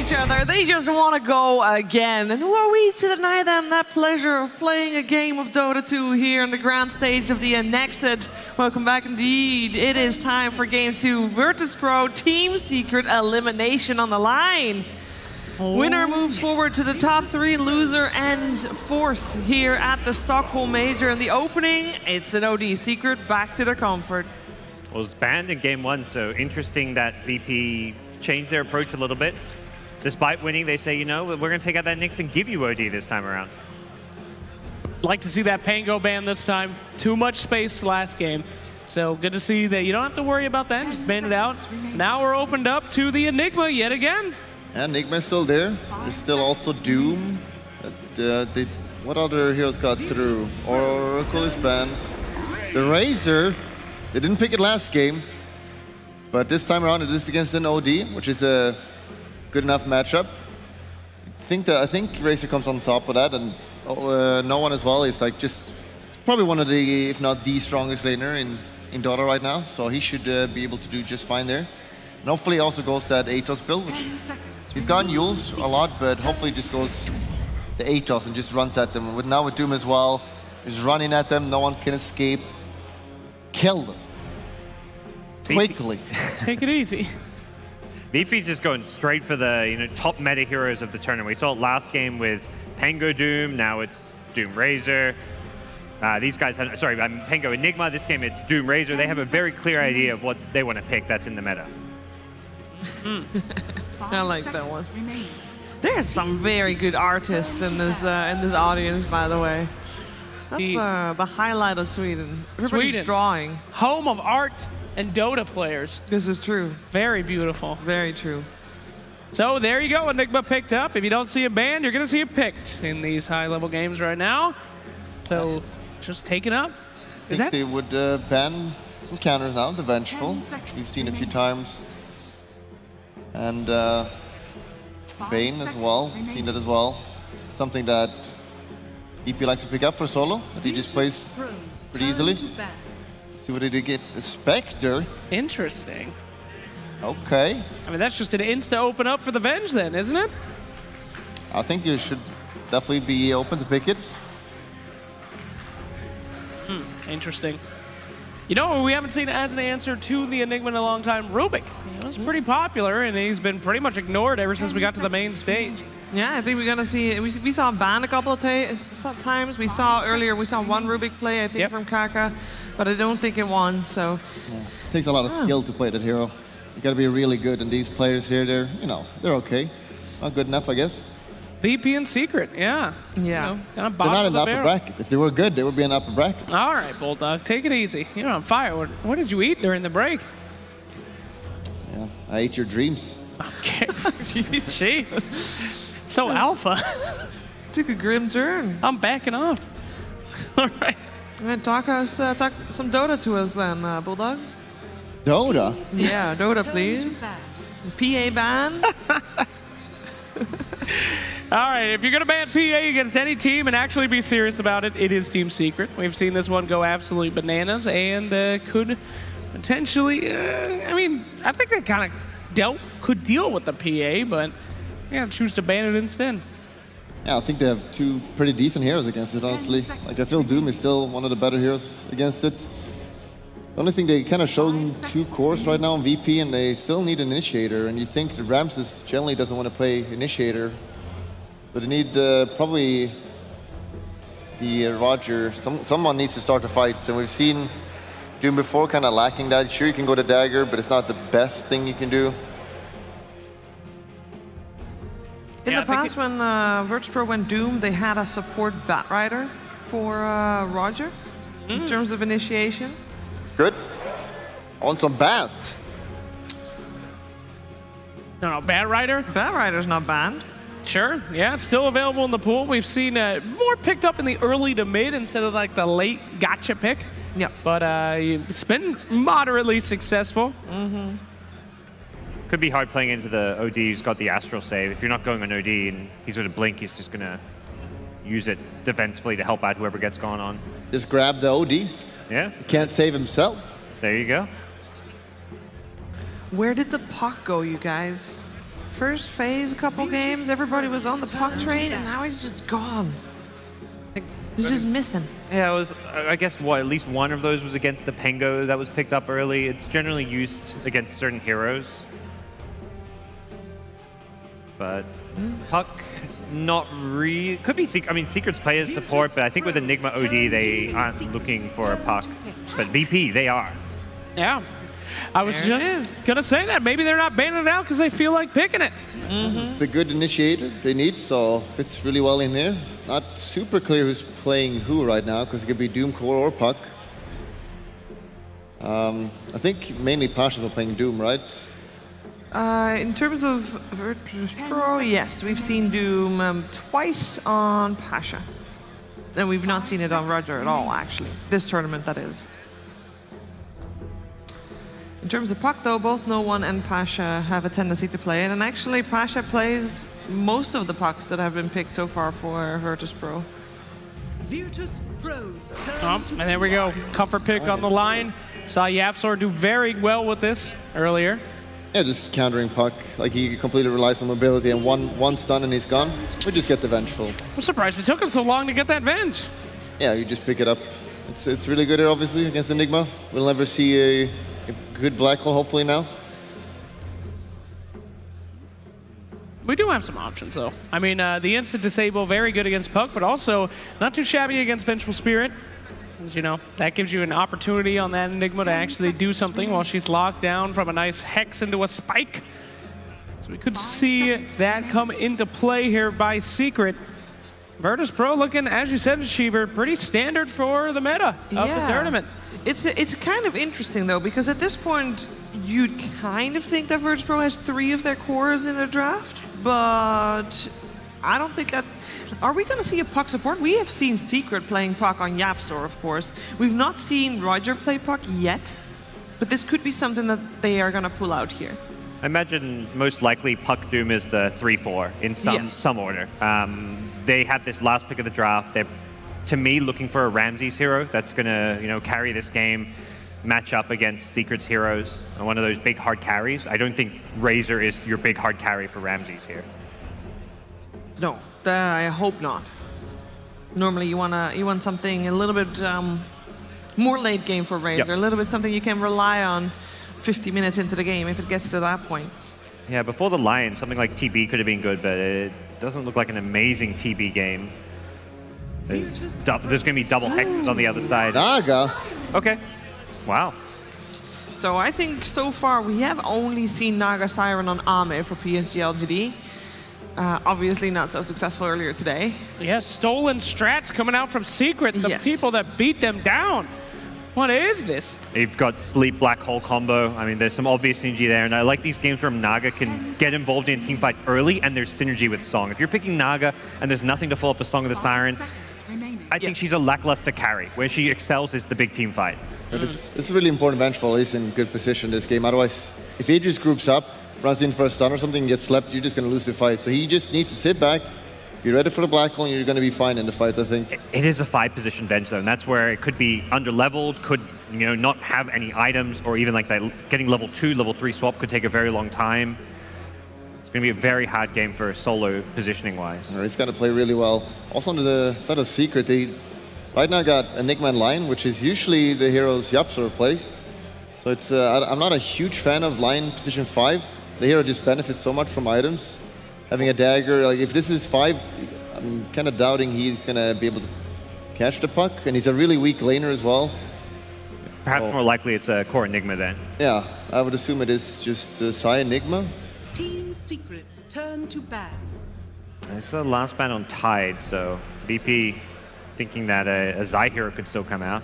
each other. They just want to go again. And who are we to deny them that pleasure of playing a game of Dota 2 here on the grand stage of the Annexed? Welcome back indeed. It is time for Game 2. Virtus.Pro Team Secret elimination on the line. Winner moves forward to the top 3. Loser ends 4th here at the Stockholm Major. In the opening, it's an OD Secret back to their comfort. Well, it was banned in Game 1, so interesting that VP changed their approach a little bit. Despite winning, they say, you know, we're going to take out that Nyx and give you OD this time around. Like to see that Pango ban this time. Too much space last game. So good to see that you don't have to worry about that. Just ban it out. Now we're opened up to the Enigma yet again. And Enigma is still there. There's still also Doom. What other heroes got through? Oracle is banned. The Razor, they didn't pick it last game. But this time around it is against an OD, which is a good enough matchup. I think Razor comes on top of that, and no one as well is like it's probably one of the, if not the strongest laner in Dota right now. So he should be able to do just fine there. And hopefully he also goes that Atos build, which he's gotten Yules a lot, but hopefully just goes the Atos and just runs at them. Now with Doom as well, he's running at them, no one can escape. Kill them. Quickly. Take it easy. VP's just going straight for the top meta heroes of the tournament. We saw it last game with Pango Doom, now it's Doom Razor. These guys have, sorry, Pango Enigma. This game it's Doom Razor. They have a very clear idea of what they want to pick that's in the meta. I like that one. There's some very good artists in this audience, by the way. That's the highlight of Sweden. Everybody's drawing. Home of art and Dota players. This is true. Very beautiful. Very true. So there you go, Enigma picked up. If you don't see a ban, you're going to see it picked in these high-level games right now. So just take it up. I think they would ban some counters now, the Vengeful, which we've seen a few times. And Bane as well, we've seen that as well. Something that EP likes to pick up for solo, that he just plays pretty easily. See what did he get? The Spectre. Interesting. Okay. I mean, that's just an insta open up for the Venge then, isn't it? I think you should definitely be open to pick it. Interesting. You know, we haven't seen as an answer to the Enigma in a long time, Rubik. He was pretty popular, and he's been pretty much ignored ever since we got to the main stage. Yeah, I think we're gonna see. We saw him ban a couple of times. We saw earlier. We saw one Rubik play, I think, from Kaka, but I don't think it won. So it takes a lot of skill to play that hero. You got to be really good, and these players here, they're okay, not good enough, I guess. VP and Secret, yeah. Yeah. They're not in the upper bracket. If they were good, they would be in the upper bracket. All right, Bulldog, take it easy. You're on fire. What did you eat during the break? Yeah, I ate your dreams. Okay. Jeez. So alpha. Took a grim turn. I'm backing off. All right. Talk some Dota to us then, Bulldog. Dota? Yeah, Dota, please. PA ban. All right, if you're going to ban PA against any team and actually be serious about it, it is Team Secret. We've seen this one go absolutely bananas and could potentially, I mean, I think they kind of could deal with the PA, but yeah, choose to ban it instead. Yeah, I think they have two pretty decent heroes against it, honestly. Like, I feel Doom is still one of the better heroes against it. The only thing they kind of shown two cores right now on VP, and they still need an initiator. And you think the Ramses generally doesn't want to play initiator, so they need probably the Roger. Someone needs to start the fights, and we've seen Doom before, kind of lacking that. Sure, you can go to Dagger, but it's not the best thing you can do. In the past, when Virtus.Pro went Doom, they had a support Batrider for Roger in terms of initiation. Good. I want some Bat. No, Batrider? Batrider's not banned. Sure, yeah, it's still available in the pool. We've seen more picked up in the early to mid instead of like the late gotcha pick. Yeah. But it's been moderately successful. Could be hard playing into the OD who's got the Astral save. If you're not going on OD and he's going to blink, he's just going to use it defensively to help out whoever gets going on. Just grab the OD. Yeah. He can't save himself. There you go. Where did the puck go, you guys? first phase, a couple games, everybody was on the puck train, and now he's just gone. He's just missing. Yeah, it was. I guess at least one of those was against the Pengo that was picked up early. It's generally used against certain heroes, but puck not really. Could be. I mean, Secret's players support, but I think with Enigma OD they aren't looking for a puck. But VP they are. Yeah. I was just going to say that. Maybe they're not banning it out because they feel like picking it. It's a good initiator they need, so fits really well in here. Not super clear who's playing who right now, because it could be Doom, Core, or Puck. I think mainly Pasha will playing Doom, right? In terms of Virtus.Pro, yes, we've seen Doom twice on Pasha. And we've not seen it on Roger at all, actually. This tournament, that is. In terms of puck, though, both No One and Pasha have a tendency to play it, and actually Pasha plays most of the pucks that have been picked so far for Virtus.Pro. Virtus.Pro's and there we go. Comfort pick on the line. Saw Yapsor do very well with this earlier. Yeah, just countering puck. Like, he completely relies on mobility, and one stun and he's gone. We just get the Vengeful. I'm surprised it took him so long to get that Venge. Yeah, you just pick it up. It's really good here, obviously, against Enigma. We'll never see a good black hole, hopefully, now. We do have some options, though. I mean, the instant disable, very good against Puck, but also not too shabby against Vengeful Spirit. As you know, that gives you an opportunity on that Enigma to actually do something while she's locked down from a nice Hex into a Spike. So we could see that come into play here by Secret. Virtus.Pro looking, as you said, Achiever, pretty standard for the meta of the tournament. It's kind of interesting, though, because at this point, you'd kind of think that Virtus.Pro has 3 of their cores in their draft, but I don't think that... Are we going to see a puck support? We have seen Secret playing puck on Yapsor, of course. We've not seen Roger play puck yet, but this could be something that they are going to pull out here. I imagine most likely Puck Doom is the 3-4 in some order. They had this last pick of the draft. They're, to me, looking for a Ramses hero that's going to, carry this game, match up against Secret's heroes, one of those big hard carries. I don't think Razor is your big hard carry for Ramses here. No, I hope not. Normally, you want something a little bit more late game for Razor, a little bit something you can rely on 50 minutes into the game if it gets to that point. Yeah, before the Lion, something like TB could have been good, but it doesn't look like an amazing TB game. There's going to be double hexes on the other side. Naga. Okay. Wow. So I think so far we have only seen Naga Siren on Ame for PSG LGD. Obviously not so successful earlier today. Yeah, stolen strats coming out from Secret, the people that beat them down. What is this? You've got Sleep Black Hole combo. I mean, there's some obvious synergy there, and I like these games where Naga can get involved in a team fight early, and there's synergy with Song. If you're picking Naga and there's nothing to follow up a Song of the Siren, I think she's a lackluster carry. Where she excels is the big team fight. It's really important. Vengeful is in good position this game. Otherwise, if he just groups up, runs in for a stun or something, and gets slept, you're just going to lose the fight. So he just needs to sit back, be ready for the black hole, and you're going to be fine in the fight, I think. It is a 5-position Venge, though, and that's where it could be under-leveled, could not have any items, or even like that getting level 2, level 3 swap could take a very long time. It's going to be a very hard game for solo positioning-wise. He's got to play really well. Also on the side of Secret, they right now got Enigma and Lion, which is usually the heroes Yapsor plays. So it's I'm not a huge fan of Lion position 5. The hero just benefits so much from items. Having a dagger, like if this is 5, I'm kind of doubting he's going to be able to catch the puck, and he's a really weak laner as well. Perhaps more likely it's a core Enigma then. Yeah, I would assume it is just Psy Enigma. Team Secret's turn to ban. It's the last ban on Tide, so VP thinking that a Zai hero could still come out.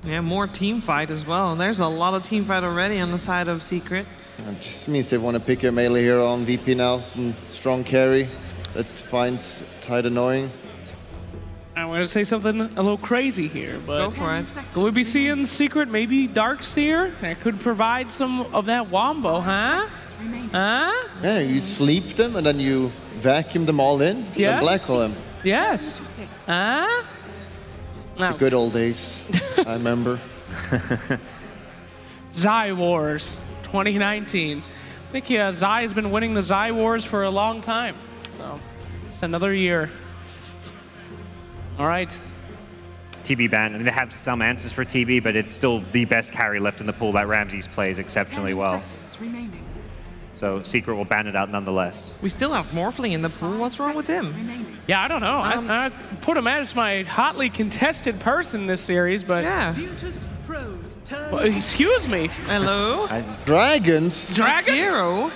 Yeah, more team fight as well. There's a lot of team fight already on the side of Secret. It just means they want to pick a melee hero on VP now, some strong carry that finds Tide annoying. I want to say something a little crazy here, but go for it. Could we be seeing Secret, maybe Darkseer? That could provide some of that wombo, huh? Huh? Yeah, you sleep them and then you vacuum them all in and then black hole them. Yes. Huh? The good old days, I remember. Zai Wars 2019. think Zai has been winning the Zai Wars for a long time. So, just another year. All right. TB ban. I mean, they have some answers for TB, but it's still the best carry left in the pool that Ramses plays exceptionally well. So Secret will ban it out nonetheless. We still have Morphling in the pool. What's wrong with him? Yeah, I don't know. I put him as my hotly contested person this series, but... Yeah. Well, excuse me. Hello? Dragons? Jakiro.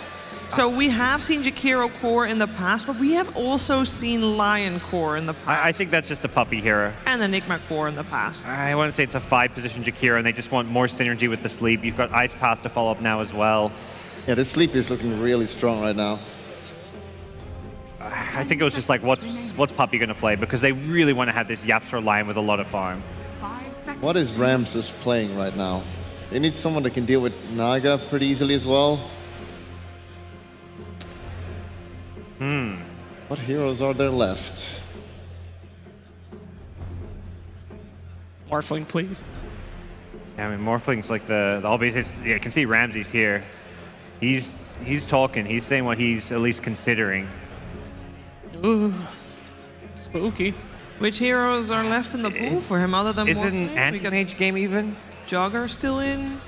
So we have seen Jakiro core in the past, but we have also seen Lion core in the past. I think that's just a puppy hero. And Enigma core in the past. I want to say it's a 5-position Jakiro, and they just want more synergy with the sleep. You've got Ice Path to follow up now as well. Yeah, the sleep is looking really strong right now. I think it was just like, what's Puppy going to play? Because they really want to have this Yapsor line with a lot of farm. What is Ramses playing right now? They need someone that can deal with Naga pretty easily as well. What heroes are there left? Morphling, please. Yeah, I mean, Morphling's like the obvious. Yeah, I can see Ramses here. He's talking. He's saying what he's at least considering. Ooh, spooky. Which heroes are left in the pool for him other than Is it Morphling? an anti-mage game even? Jogger still in.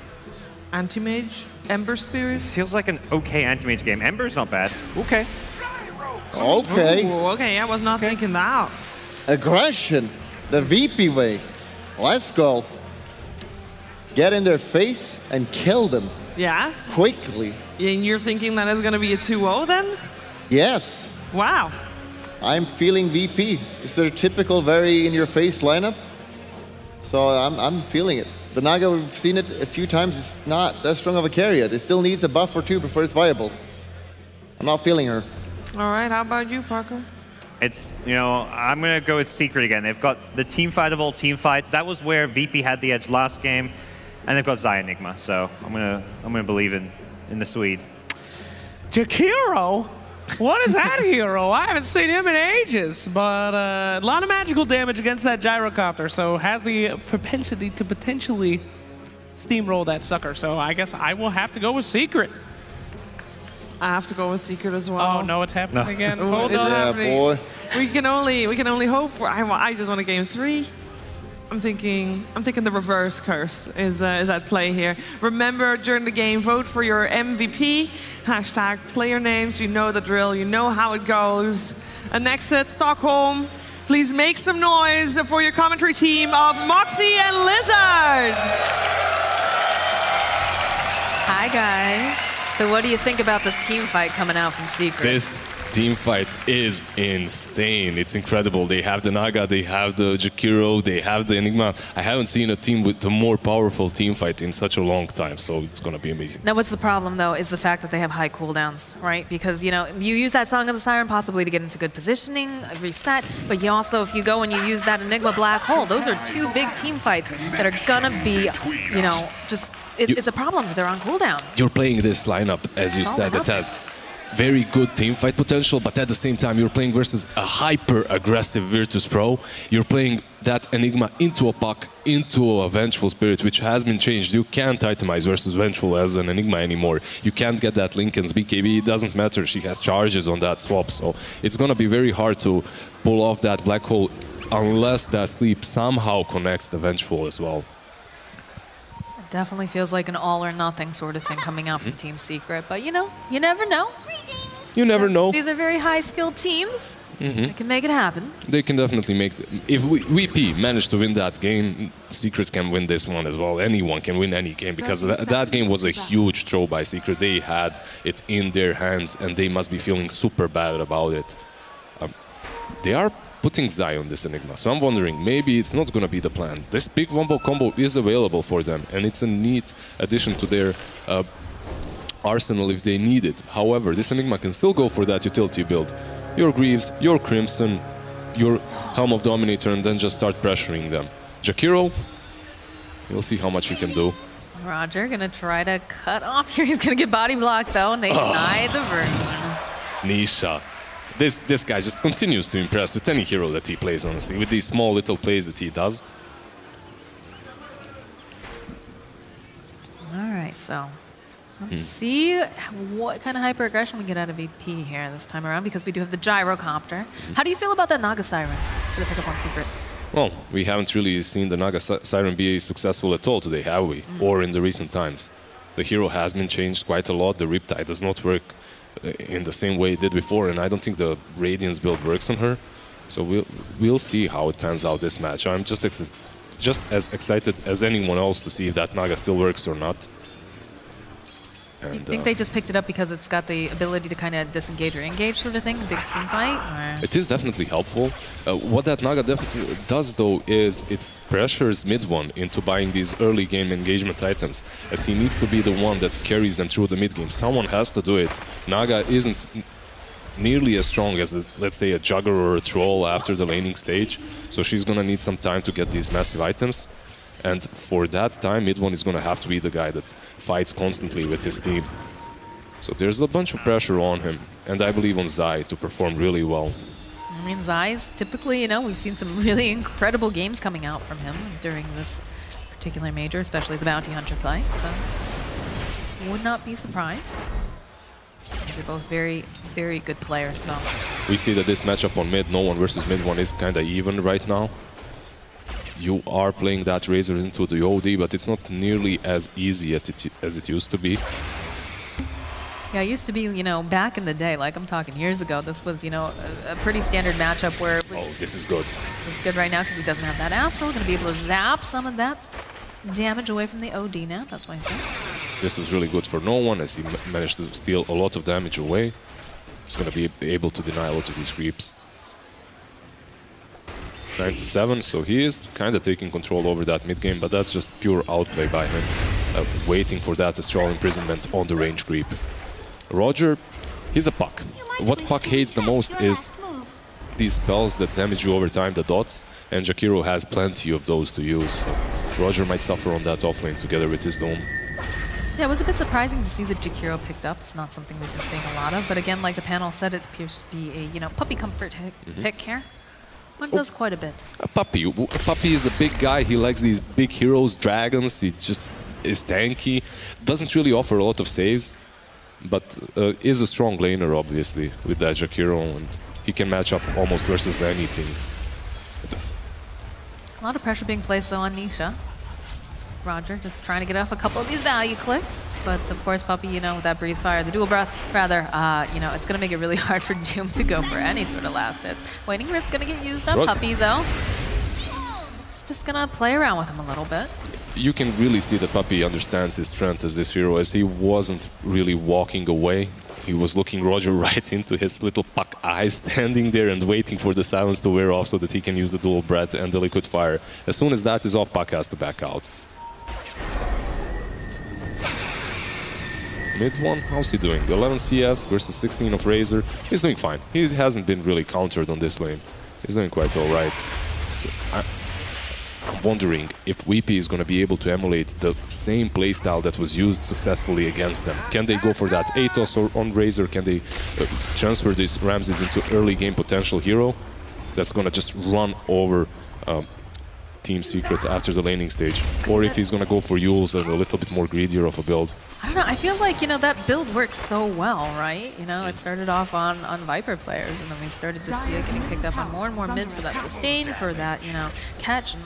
Anti-mage. Ember Spirit. This feels like an okay anti-mage game. Ember's not bad. Okay. Okay. Ooh, okay, I was not thinking that. Aggression. The VP way. Let's go. Get in their face and kill them. Yeah? Quickly. And you're thinking that it's going to be a 2-0 then? Yes. Wow. I'm feeling VP. It's their typical very in-your-face lineup. So I'm feeling it. The Naga, we've seen it a few times. It's not that strong of a carry yet. It still needs a buff or two before it's viable. I'm not feeling her. All right, how about you, Parker? It's, you know, I'm going to go with Secret again. They've got the team fight of all team fights. That was where VP had the edge last game. And they've got Zai Enigma. So I'm gonna believe in the Swede. Jakiro? What is that hero? I haven't seen him in ages, but a lot of magical damage against that gyrocopter, so has the propensity to potentially steamroll that sucker. So I guess I will have to go with Secret. I have to go with Secret as well. Oh no, it's happening again. Hold on. Yeah, boy. We can only hope for. I just want a game 3. I'm thinking the reverse curse is at play here. Remember, during the game, vote for your MVP. Hashtag player names. You know the drill. You know how it goes. And next at Stockholm, please make some noise for your commentary team of Moxie and Lizard. Hi, guys. So what do you think about this team fight coming out from Secret? This team fight is insane. It's incredible. They have the Naga, they have the Jakiro, they have the Enigma. I haven't seen a team with a more powerful team fight in such a long time, so it's going to be amazing. Now, what's the problem, though, is the fact that they have high cooldowns, right? Because, you know, you use that Song of the Siren possibly to get into good positioning, reset, but you also, if you go and you use that Enigma Black Hole, those are 2 big team fights that are going to be, you know, just, it's a problem if they're on cooldown. You're playing this lineup, as you said, that has very good team fight potential, but at the same time you're playing versus a hyper-aggressive Virtus.Pro. You're playing that Enigma into a puck, into a Vengeful Spirit, which has been changed. You can't itemize versus Vengeful as an Enigma anymore. You can't get that Lincoln's BKB. It doesn't matter. She has charges on that swap, so it's going to be very hard to pull off that Black Hole unless that sleep somehow connects the Vengeful as well. It definitely feels like an all-or-nothing sort of thing coming out from Team Secret, but, you know, you never know. You never know. These are very high-skilled teams. They can make it happen. They can definitely make it. If VP managed to win that game, Secret can win this one as well. Anyone can win any game because that game was a huge throw by Secret. They had it in their hands and they must be feeling super bad about it. They are putting Zai on this Enigma, so I'm wondering, maybe it's not going to be the plan. This big wombo combo is available for them and it's a neat addition to their arsenal if they need it. However, this Enigma can still go for that utility build. Your Greaves, your Crimson, your Helm of Dominator, and then just start pressuring them. Jakiro, we'll see how much he can do. Roger gonna try to cut off here. He's gonna get body blocked though, and they deny the rune. Nisha. This guy just continues to impress with any hero that he plays, honestly, with these small little plays that he does. All right, so Let's see what kind of hyper aggression we get out of VP here this time around, because we do have the gyrocopter. How do you feel about that Naga Siren for the pickup on Secret? Well, we haven't really seen the Naga Siren be successful at all today, have we? Or in the recent times. The hero has been changed quite a lot. The Riptide does not work in the same way it did before, and I don't think the Radiance build works on her. So we'll see how it pans out this match. I'm just as excited as anyone else to see if that Naga still works or not. And, you think they just picked it up because it's got the ability to kind of disengage or engage sort of thing, a big team fight? Or? It is definitely helpful. What that Naga definitely does, though, is it pressures mid-one into buying these early game engagement items, as he needs to be the one that carries them through the mid-game. Someone has to do it. Naga isn't nearly as strong as, let's say, a Jugger or a Troll after the laning stage, so she's going to need some time to get these massive items. And for that time, mid-one is going to have to be the guy that fights constantly with his team. So there's a bunch of pressure on him, and I believe on Zai to perform really well. I mean, Zai's typically, we've seen some really incredible games coming out from him during this particular major, especially the Bounty Hunter fight, so would not be surprised. These are both very, very good players, though. We see that this matchup on mid, no one versus mid-one, is kind of even right now. You are playing that Razor into the OD, but it's not nearly as easy as it used to be. Yeah, it used to be, back in the day, like I'm talking years ago, this was, a pretty standard matchup where it was... Oh, this is good. This is good right now because he doesn't have that Astral. Going to be able to zap some of that damage away from the OD now. That's my sense. This was really good for no one, as he managed to steal a lot of damage away. He's going to be able to deny a lot of these creeps. 9-7, so he is kind of taking control over that mid-game, but that's just pure outplay by him, waiting for that Astral Imprisonment on the range creep. Roger, he's a Puck. What Puck hates the most is these spells that damage you over time, the dots, and Jakiro has plenty of those to use. So Roger might suffer on that offlane together with his Dome. Yeah, it was a bit surprising to see that Jakiro picked up. It's not something we've been seeing a lot of, but again, like the panel said, it appears to be a, puppy comfort pick here. One does quite a bit. A Puppy is a big guy. He likes these big heroes, dragons. He just is tanky. Doesn't really offer a lot of saves, but is a strong laner, obviously, with that Jakiro, and he can match up almost versus anything. A lot of pressure being placed, though, on Nisha. Roger just trying to get off a couple of these value clicks. But, of course, Puppy, with that Breathe Fire, the Dual Breath, rather, it's going to make it really hard for Doom to go for any sort of last hits. Waning Rift going to get used on Puppy, though. It's just going to play around with him a little bit. You can really see that Puppy understands his strength as this hero, as he wasn't really walking away. He was looking Roger right into his little Puck eyes, standing there and waiting for the silence to wear off so that he can use the Dual Breath and the Liquid Fire. As soon as that is off, Puck has to back out. Mid-one, how's he doing? 11 CS versus 16 of Razor. He's doing fine. He hasn't been really countered on this lane. He's doing quite alright. I'm wondering if VP is going to be able to emulate the same playstyle that was used successfully against them. Can they go for that Atos or on Razor? Can they transfer these Ramses into early game potential hero that's going to just run over Team Secret after the laning stage? Or if he's going to go for Yules and a little bit more greedier of a build. I don't know, I feel like, that build works so well, right? It started off on Viper players, and then we started to see it getting picked up on more and more mids for that sustain, for that, catch. And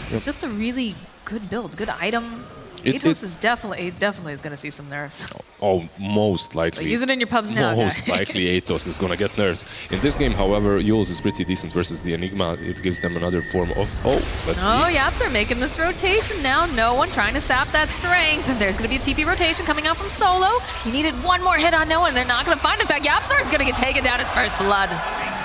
it's just a really good build, good item. Atos is definitely is going to see some nerfs. Oh, most likely. So use it in your pubs now, Most likely Atos is going to get nerfs. In this game, however, Yules is pretty decent versus the Enigma. It gives them another form of... Oh, let's see. Yaps are making this rotation now. No one trying to sap that strength. There's going to be a TP rotation coming out from Solo. He needed one more hit on no one. They're not going to find him. In fact, Yapsar is going to get taken down his first blood.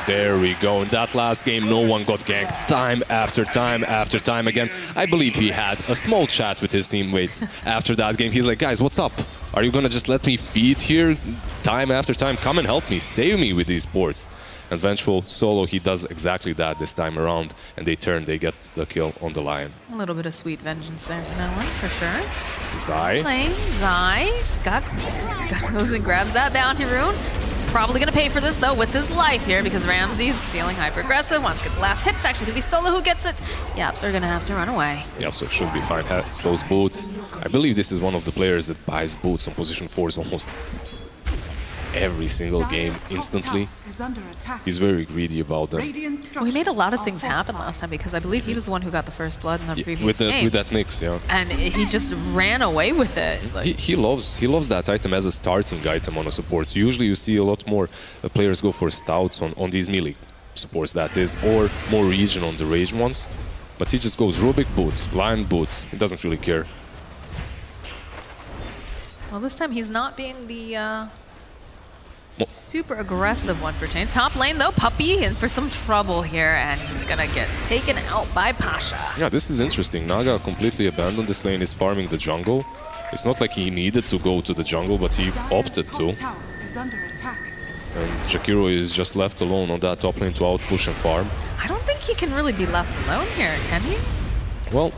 There we go. In that last game, no one got ganked time after time after time again. I believe he had a small chat with his teammates after that game. He's like, guys, what's up? Are you going to just let me feed here time after time? Come and help me. Save me with these boards. And Vengeful Solo, he does exactly that this time around, and they get the kill on the Lion. A little bit of sweet vengeance there from that one, for sure. Zai. Playing Zai. Goes and grabs that bounty rune. He's probably going to pay for this, though, with his life here, because Ramsey's feeling hyper-aggressive, wants to get the last hit. It's actually going to be Solo who gets it. Yaps are going to have to run away. Yeah, so it should be fine. Has those boots. I believe this is one of the players that buys boots on position 4s almost every single game instantly. He's very greedy about them. We made a lot of things happen last time because I believe he was the one who got the first blood in the previous game. With that Nyx, yeah. And he just ran away with it. Like, he loves that item as a starting item on a support. Usually you see a lot more players go for stouts on these melee supports, that is, or more regen on the rage ones. But he just goes Rubik boots, Lion boots. He doesn't really care. Well, this time he's not being the super aggressive one for change. Top lane, though, Puppey in for some trouble here, and he's gonna get taken out by Pasha. Yeah, this is interesting. Naga completely abandoned this lane, is farming the jungle. It's not like he needed to go to the jungle, but he opted to. And Jakiro is just left alone on that top lane to outpush and farm. I don't think he can really be left alone here, can he? Well,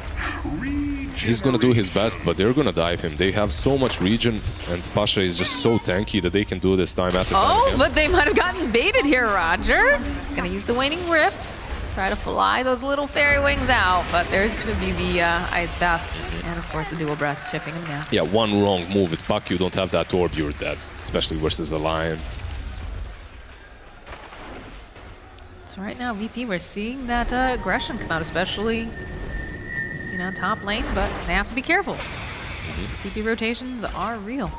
he's gonna do his best, but they're gonna dive him. They have so much regen, and Pasha is just so tanky that they can do this time after time. Oh, but they might have gotten baited here, Roger. He's gonna use the Waning Rift, try to fly those little fairy wings out, but there's gonna be the Ice Bath, and of course the Dual Breath chipping him down. Yeah, one wrong move with Puck, you don't have that orb, you're dead, especially versus a Lion. So right now, VP, we're seeing that aggression come out, especially top lane, but they have to be careful. TP rotations are real.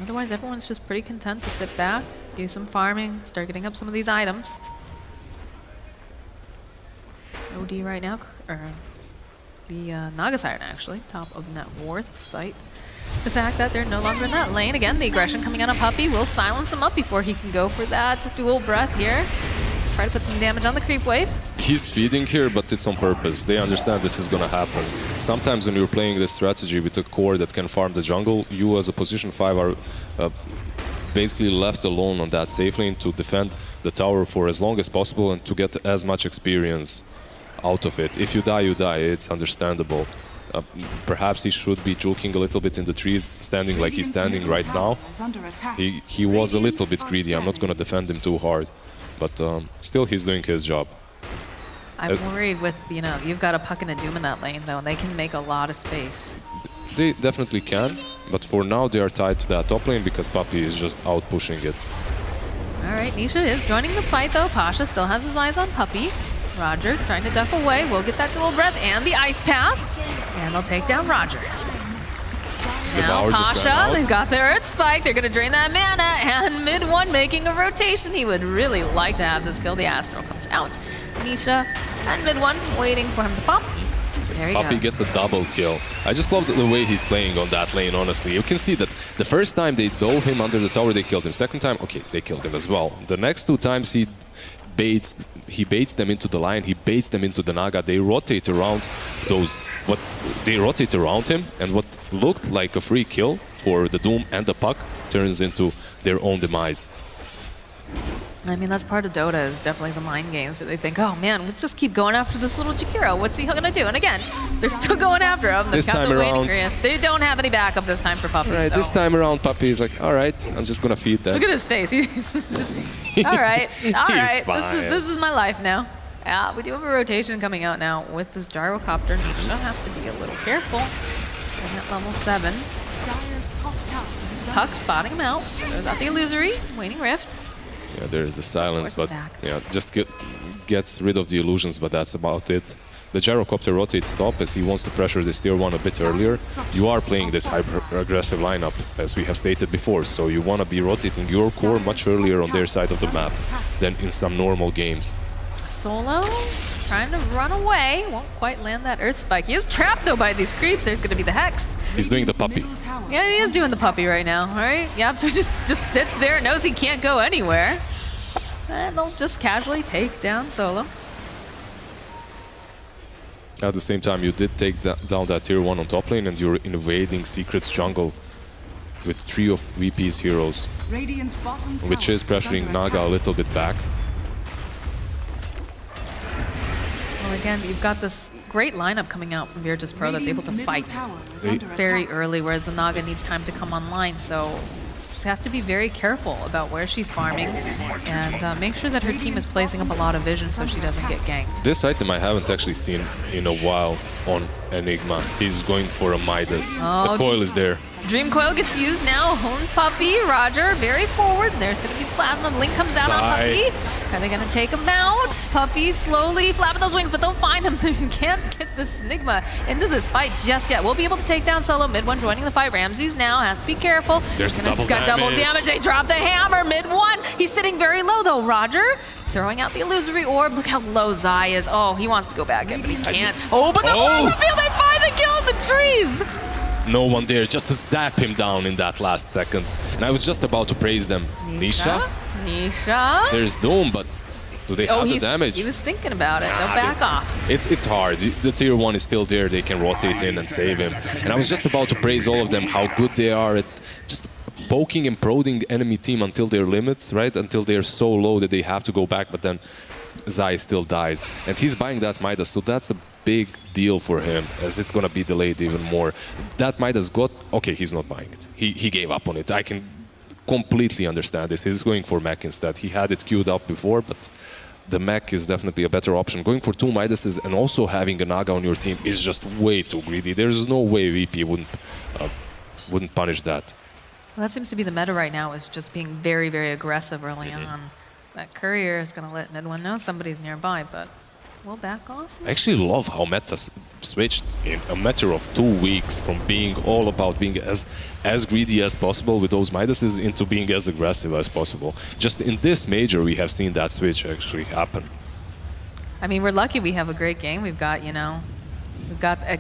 Otherwise, everyone's just pretty content to sit back, do some farming, start getting up some of these items. OD right now, or the Naga Siren actually, top of net worth, despite the fact that they're no longer in that lane. Again, the aggression coming out of Puppey will silence him up before he can go for that dual breath here. Just try to put some damage on the creep wave. He's feeding here, but it's on purpose. They understand this is gonna happen. Sometimes when you're playing this strategy with a core that can farm the jungle, you as a position 5 are basically left alone on that safe lane to defend the tower for as long as possible and to get as much experience out of it. If you die, you die. It's understandable. Perhaps he should be joking a little bit in the trees, standing like he's standing right now. He was a little bit greedy. I'm not going to defend him too hard, but still he's doing his job. I'm worried with, you've got a Puck and a Doom in that lane, though, and they can make a lot of space. They definitely can, but for now they are tied to that top lane because Puppey is just out pushing it. All right, Nisha is joining the fight, though. Pasha still has his eyes on Puppey. Roger trying to duck away. We'll get that dual breath and the ice path. And they'll take down Roger. Now Pasha, they've got their Earth Spike. They're going to drain that mana. And mid-1 making a rotation. He would really like to have this kill. The Astral comes out. Nisha and mid-1 waiting for him to pop. There he Puppey goes. gets a double kill. I just love the way he's playing on that lane, honestly. You can see that the first time they dove him under the tower, they killed him. Second time, okay, they killed him as well. The next 2 times he baits them into the line, he baits them into the Naga. They rotate around they rotate around him, and what looked like a free kill for the Doom and the Puck turns into their own demise. I mean, that's part of Dota, is definitely the mind games where they think, oh man, let's just keep going after this little Jakiro. What's he gonna do? And again, they're still going after him. They've got the Waning Rift. They don't have any backup this time for Puppey. Right, so. This time around, Puppey is like, all right, I'm just gonna feed that. Look at his face. He's just, all right, this is my life now. Yeah, we do have a rotation coming out now with this gyrocopter. Nisha has to be a little careful. And at level 7. Puck spotting him out. Goes out the illusory. Waning Rift. Yeah, there's the silence, but yeah, just gets rid of the illusions, but that's about it. The gyrocopter rotates top as he wants to pressure this tier 1 a bit earlier. You are playing this hyper-aggressive lineup, as we have stated before, so you want to be rotating your core much earlier on their side of the map than in some normal games. Solo is trying to run away. Won't quite land that Earth Spike. He is trapped, though, by these creeps. There's going to be the Hex. He's doing the Puppey. Yeah, he is doing the Puppey right now, all right? Yep, so just sits there, knows he can't go anywhere. And they'll just casually take down Solo. At the same time, you did take down that tier 1 on top lane, and you're invading Secret's jungle. with 3 of VP's heroes, which is pressuring Naga a little bit back. Well, again, you've got this great lineup coming out from Virtus.Pro that's able to fight very early, whereas the Naga needs time to come online. So she has to be very careful about where she's farming and make sure that her team is placing up a lot of vision so she doesn't get ganked. This item I haven't actually seen in a while on Enigma. He's going for a Midas. The coil is there. Dream Coil gets used now. Hone Puppy, Roger, very forward. There's going to be Plasma. Link comes out on Puppy. Are they going to take him out? Puppy slowly flapping those wings, but they'll find him. They can't get this Enigma into this fight just yet. We'll be able to take down Solo. Mid one joining the fight. Ramses now has to be careful. There's double damage. They drop the hammer. Mid one. He's sitting very low though. Roger throwing out the illusory orb. Look how low Zai is. Oh, he wants to go back in, but he can't. But the field, they find the kill in the trees. No one there just to zap him down in that last second. And I was just about to praise them. Nisha? There's Doom, but do they have the damage? He was thinking about it. They'll back off. It's hard. The tier 1 is still there. They can rotate in and save him. And I was just about to praise all of them, how good they are at just poking and prodding the enemy team until their limits, right? Until they're so low that they have to go back, but then Zai still dies. And he's buying that Midas, so that's a big deal for him, as it's gonna be delayed even more. That Midas got... Okay, he's not buying it. He gave up on it. I can completely understand this. He's going for mech instead. He had it queued up before, but the mech is definitely a better option. Going for 2 Midases and also having a Naga on your team is just way too greedy. There's no way VP wouldn't punish that. Well, that seems to be the meta right now, is just being very, very aggressive early on. That courier is going to let mid one know somebody's nearby, but we'll back off. I actually love how meta switched in a matter of 2 weeks from being all about being as greedy as possible with those Midases into being as aggressive as possible. Just in this major, we have seen that switch actually happen. I mean, we're lucky we have a great game. We've got, you know, we've got a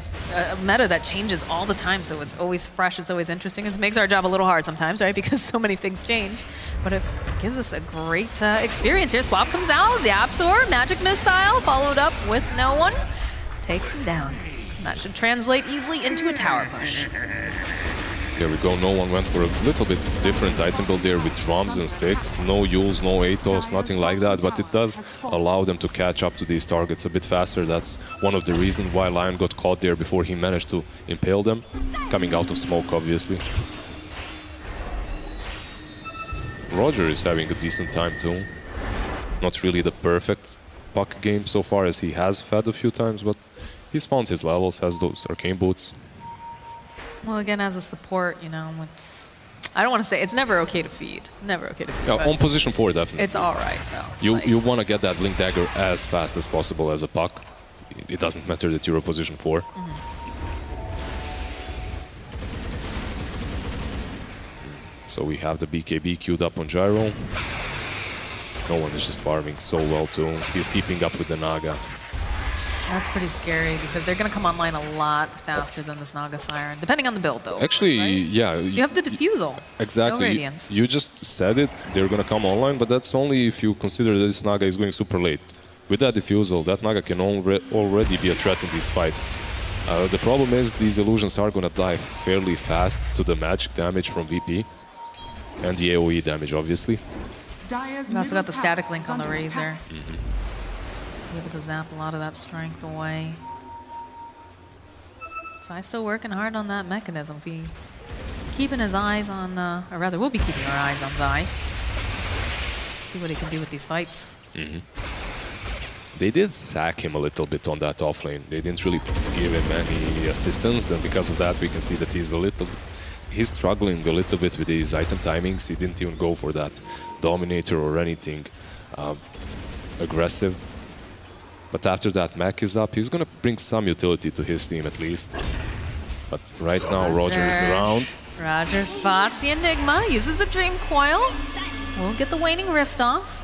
meta that changes all the time, so it's always fresh, it's always interesting. It makes our job a little hard sometimes, right, because so many things change. But it gives us a great experience here. Swap comes out, Zapsor, Magic Missile, followed up with no one. Takes him down. And that should translate easily into a tower push. There we go, no one went for a little bit different item build there with drums and sticks. No Yules, no Atos, nothing like that, but it does allow them to catch up to these targets a bit faster. That's one of the reasons why Lion got caught there before he managed to impale them. Coming out of smoke, obviously. Roger is having a decent time too. Not really the perfect puck game so far, as he has fed a few times, but he's found his levels, has those arcane boots. Well, again, as a support, you know, it's, I don't want to say, it's never okay to feed. Never okay to feed. On position 4, definitely. It's all right, though. You want to get that Blink Dagger as fast as possible as a puck. It doesn't matter that you're a position 4. So we have the BKB queued up on Gyro. No one is just farming so well too. He's keeping up with the Naga. That's pretty scary, because they're going to come online a lot faster than this Naga Siren, depending on the build, though. Actually, right? yeah. You have the Diffusal. Exactly. No Radiance. You just said it, they're going to come online, but that's only if you consider that this Naga is going super late. With that Diffusal, that Naga can already be a threat in these fights. The problem is these illusions are going to die fairly fast to the magic damage from VP. And the AoE damage, obviously. We've also got the static link on the Razor. Be able to zap a lot of that strength away. Zai's still working hard on that mechanism. Keeping his eyes on, or rather, we'll be keeping our eyes on Zai. See what he can do with these fights. They did sack him a little bit on that offlane. They didn't really give him any assistance, and because of that, we can see that he's struggling a little bit with his item timings. He didn't even go for that Dominator or anything aggressive. But after that mech is up, he's going to bring some utility to his team at least. But right now, Roger is around. Roger spots the Enigma, uses the Dream Coil. We'll get the Waning Rift off.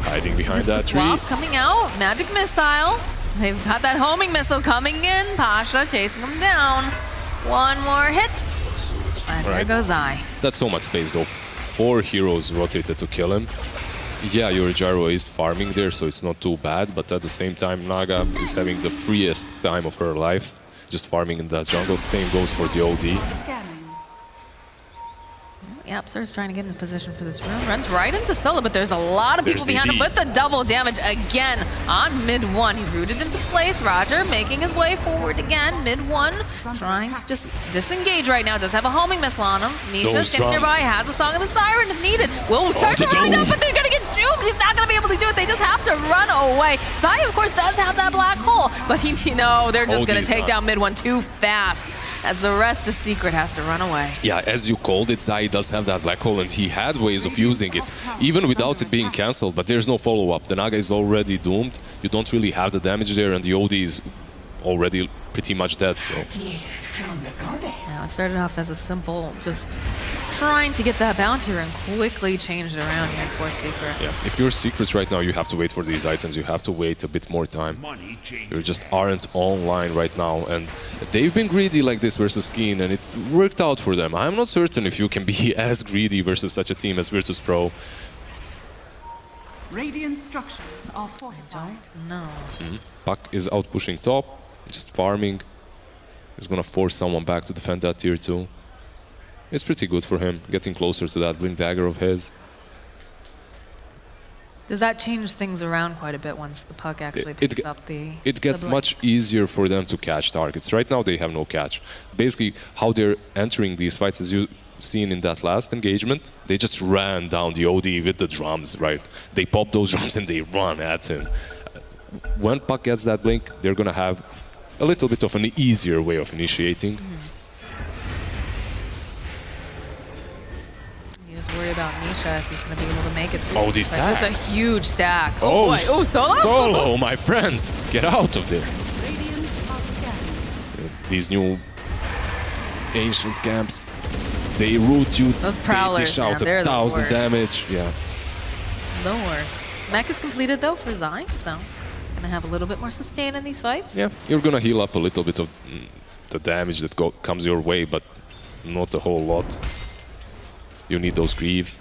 Hiding behind Just that the tree. swap coming out. Magic Missile. They've got that homing missile coming in. Pasha chasing him down. One more hit. And there goes Zai. That's so much space though. 4 heroes rotated to kill him. Yeah, your Gyro is farming there, so it's not too bad, but at the same time, Naga is having the freest time of her life, just farming in that jungle. Same goes for the OD. YapzOr's trying to get into position for this room. Runs right into solo, but there's a lot of people behind him. But the double damage again on mid one. He's rooted into place. Roger making his way forward again. Mid one, trying to just disengage right now. Does have a homing missile on him. Nisha standing nearby, has a Song of the Siren if needed. Will turn around up, but they're going to get doomed. He's not going to be able to do it. They just have to run away. Zai, of course, does have that black hole, but they're just going to take down mid one too fast, as the rest of Secret has to run away. Yeah, as you called it, Zai does have that black hole, and he had ways of using it, even without it being cancelled, but there's no follow-up. The Naga is already doomed. You don't really have the damage there, and the OD is already pretty much dead, so... Now, it started off as a simple, just trying to get that bounty and quickly changed around here for Secret. Yeah, if you're Secrets right now, you have to wait for these items. You have to wait a bit more time. You just aren't online right now, and they've been greedy like this versus Keen, and it worked out for them. I'm not certain if you can be as greedy versus such a team as Virtus.Pro. Radiant structures are fortified. No. Puck is out pushing top, just farming. He's gonna force someone back to defend that tier 2. It's pretty good for him, getting closer to that Blink Dagger of his. Does that change things around quite a bit once the puck actually picks up the... It gets much easier for them to catch targets. Right now they have no catch. Basically, how they're entering these fights, as you seen in that last engagement, they just ran down the OD with the drums, right? They pop those drums and they run at him. When puck gets that blink, they're gonna have a little bit of an easier way of initiating. You just worry about Nisha if he's going to be able to make it through. Oh, these stacks. That's a huge stack. Oh, boy. Oh, Solo? Solo, my friend. Get out of there. These new ancient camps, they root you. Those prowlers, they dish out man, 1,000 damage. Yeah. The worst. Mech is completed, though, for Zai, so gonna have a little bit more sustain in these fights. Yeah, you're gonna heal up a little bit of the damage that comes your way, but not a whole lot. You need those Greaves.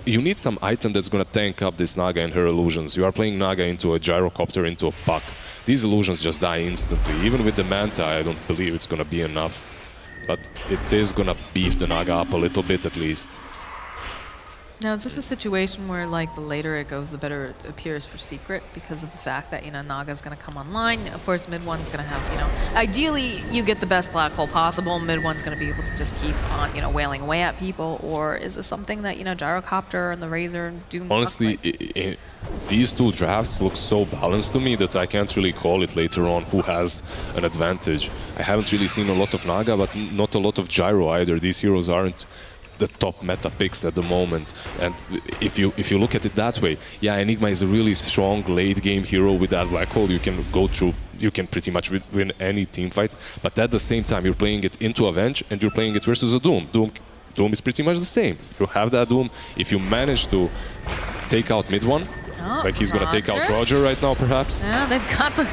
You need some item that's gonna tank up this Naga and her illusions. You are playing Naga into a gyrocopter, into a puck. These illusions just die instantly. Even with the Manta, I don't believe it's gonna be enough. But it is gonna beef the Naga up a little bit at least. Now, is this a situation where, like, the later it goes, the better it appears for Secret because of the fact that, Naga's going to come online? Of course, mid one's going to have, ideally, you get the best black hole possible. Mid one's going to be able to just keep on, wailing away at people. Or is this something that, Gyrocopter and the Razor and Doom... Honestly, these two drafts look so balanced to me that I can't really call it later on who has an advantage. I haven't really seen a lot of Naga, but not a lot of Gyro either. These heroes aren't the top meta picks at the moment, and if you look at it that way, yeah, Enigma is a really strong late game hero with that black hole. You can go through, you can pretty much win any team fight, but at the same time you're playing it into Avenge and you're playing it versus a Doom. Doom is pretty much the same. You have that Doom. If you manage to take out mid one, like he's gonna take out Roger right now, perhaps. Yeah, they've got the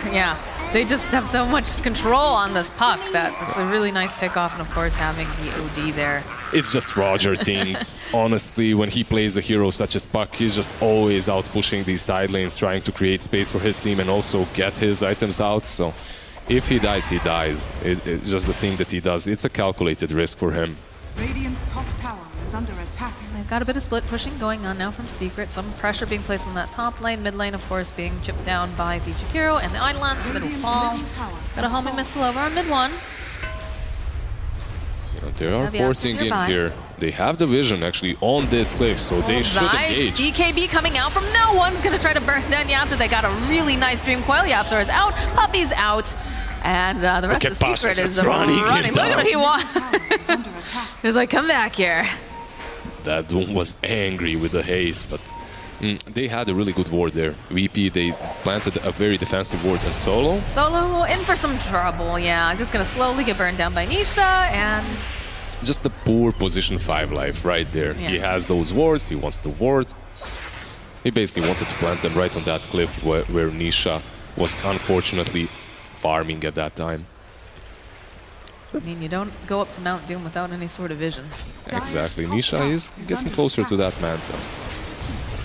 They just have so much control on this puck that's a really nice pick-off, and of course having the OD there. It's just Roger things. Honestly, when he plays a hero such as Puck, he's just always out pushing these side lanes, trying to create space for his team and also get his items out. So if he dies, he dies. It's just the thing that he does. It's a calculated risk for him. Radiant's top tower is under attack. They've got a bit of split pushing going on now from Secret. Some pressure being placed on that top lane. Mid lane, of course, being chipped down by the Jakiro and the Einlance. Middle fall. Got a homing missile over on mid one. They are forcing in here. They have the vision actually on this cliff, so they should engage. BKB coming out from no one's going to try to burn down YapzOr. They got a really nice Dream Coil. YapzOr is out. Puppy's out. And the rest of the Secret is running. Look at what he wants. He's like, come back here. That Doom was angry with the haste, but they had a really good ward there. VP, they planted a very defensive ward, and Solo? Solo in for some trouble, yeah. He's just going to slowly get burned down by Nisha, and... Just a poor position 5 life right there. Yeah. He has those wards, he wants to ward. He basically wanted to plant them right on that cliff where Nisha was unfortunately farming at that time. I mean, you don't go up to Mount Doom without any sort of vision. Exactly. Nisha is getting closer to that Manta.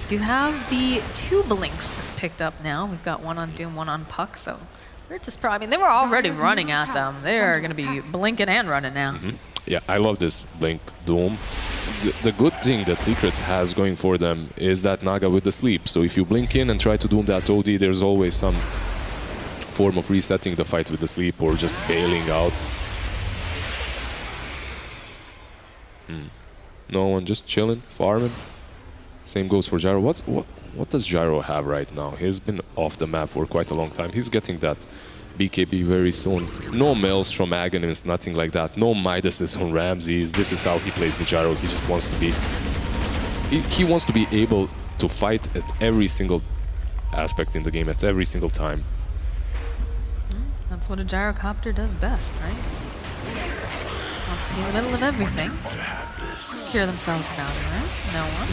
Do have the 2 blinks picked up now. We've got one on Doom, one on Puck, so Virtus.Pro, I mean, they were already running at them. They're going to be blinking and running now. Yeah, I love this blink Doom. the good thing that Secret has going for them is that Naga with the sleep. So if you blink in and try to doom that OD, there's always some form of resetting the fight with the sleep or just bailing out. No one, just chilling, farming. Same goes for Gyro. What does Gyro have right now? He's been off the map for quite a long time. He's getting that BKB very soon. No Maelstrom Agonists, nothing like that. No Midases on Ramses. This is how he plays the Gyro. He just wants to be... He wants to be able to fight at every single aspect in the game, at every single time. That's what a gyrocopter does best, right? Wants to be in the middle of everything. Secure themselves about it, right? No one.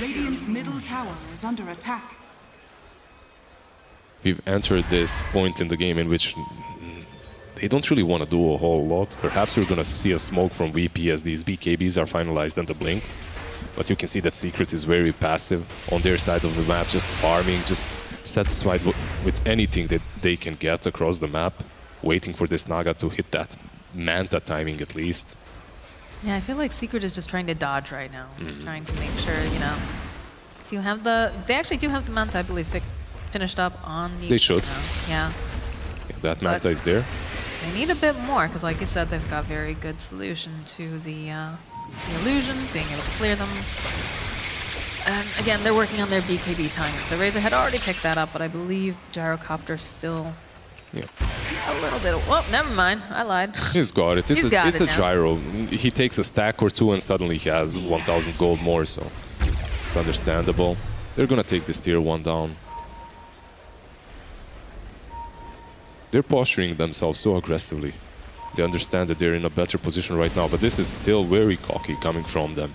Radiant's middle tower is under attack. We've entered this point in the game in which they don't really want to do a whole lot. Perhaps we're going to see a smoke from VP as these BKBs are finalized and the blinks. But you can see that Secret is very passive on their side of the map, just farming, just satisfied with anything that they can get across the map, waiting for this Naga to hit that Manta timing at least. Yeah, I feel like Secret is just trying to dodge right now, trying to make sure, you know. Do you have the... They actually do have the Manta, I believe, finished up on... They should. Yeah. That Manta is there. They need a bit more, because like you said, they've got very good solution to the illusions, being able to clear them. And again, they're working on their BKB timing. So Razor had already picked that up, but I believe Gyrocopter still... Yeah. A little bit of... Well, never mind. I lied. He's got it. It's a Gyro. He takes a stack or two and suddenly he has 1,000 gold more, so it's understandable. They're gonna take this tier 1 down. They're posturing themselves so aggressively. They understand that they're in a better position right now, but this is still very cocky coming from them.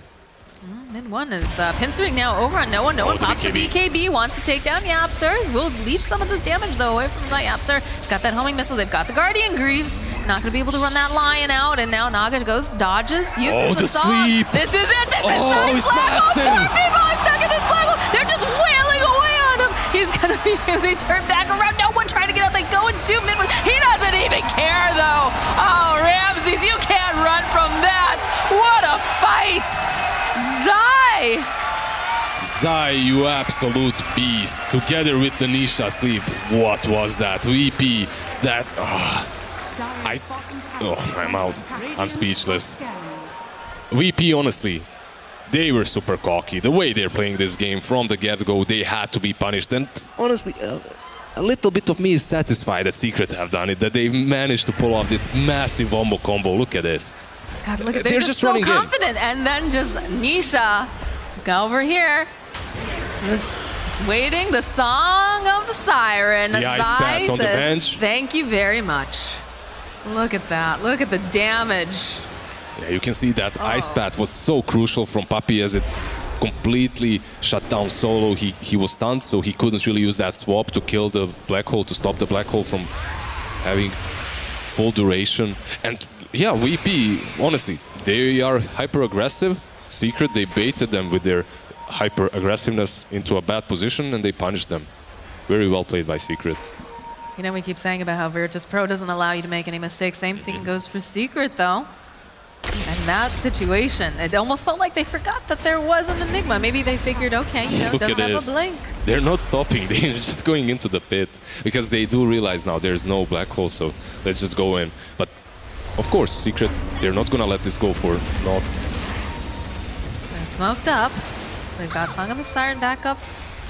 Mid one is pinstering now over on no one. No one pops the BKB, wants to take down Yapster. Will leech some of this damage though away from the Yapster. He's got that homing missile. They've got the Guardian Greaves. Not going to be able to run that Lion out. And now Naga goes, dodges, uses the song. Sweep. This is it. This is nice. Black hole. Poor people are stuck in this black hole. They're just wailing away on him. He's going to be... They turn back around. No one trying to get out. They go and do mid one. He doesn't even care though. Oh, Ramses, you can't run from that. What a fight. Zai, you absolute beast. Together with the Nisha sleep. What was that? VP, that... I'm out. I'm speechless. VP, honestly, they were super cocky. The way they're playing this game from the get-go, they had to be punished. And honestly, a little bit of me is satisfied that Secret have done it, that they've managed to pull off this massive wombo combo. Look at this. God, look at they're just so confident. And then just Nisha, go over here. Just waiting, the song of the siren. The ice bat on the bench. Thank you very much. Look at that. Look at the damage. Yeah, you can see that ice bat was so crucial from Puppy as it completely shut down Solo. He was stunned, so he couldn't really use that swap to kill the black hole, to stop the black hole from having full duration. And yeah, VP, honestly, they are hyper-aggressive. Secret, they baited them with their hyper-aggressiveness into a bad position and they punished them. Very well played by Secret. You know, we keep saying about how Virtus.Pro doesn't allow you to make any mistakes. Same thing goes for Secret, though. And that situation, it almost felt like they forgot that there was an Enigma. Maybe they figured, okay, you know, it doesn't have a blink. They're not stopping. They're just going into the pit because they do realize now there's no black hole, so let's just go in. But of course, Secret, they're not going to let this go for naught. They're smoked up. They've got Song of the Siren back up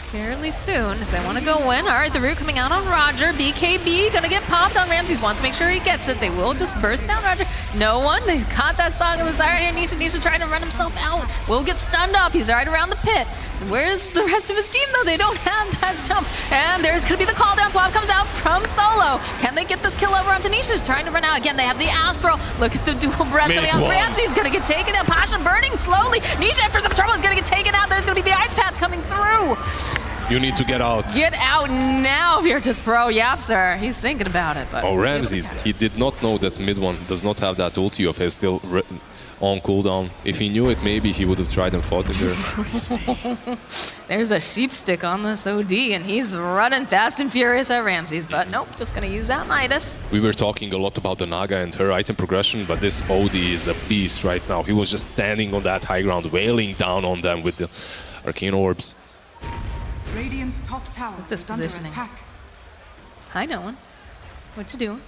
fairly soon if they want to go in. All right, the root coming out on Roger. BKB going to get popped on Ramses. Wants to make sure he gets it. They will just burst down Roger. No one. They've got that Song of the Siren here. Nisha trying to run himself out. Will get stunned up. He's right around the pit. Where's the rest of his team, though? They don't have that jump. And there's going to be the call down. Swap comes out from Solo. Can they get this kill over onto Nisha? He's trying to run out. Again, they have the Astral. Look at the dual breath coming out. Ramsey's going to get taken out. Pasha burning slowly. Nisha, for some trouble, is going to get taken out. There's going to be the ice path coming through. You need to get out. Get out now, Virtus.Pro. Yapster, he's thinking about it. But oh, Ramses, he did not know that mid one does not have that ulti of his still on cooldown. If he knew it, maybe he would have tried and fought it there. There's a sheep stick on this OD, and he's running fast and furious at Ramses, but nope, just gonna use that Midas. We were talking a lot about the Naga and her item progression, but this OD is a beast right now. He was just standing on that high ground, wailing down on them with the arcane orbs. Radiant's top tower This is under positioning. attack. Hi, Nolan. What you doing?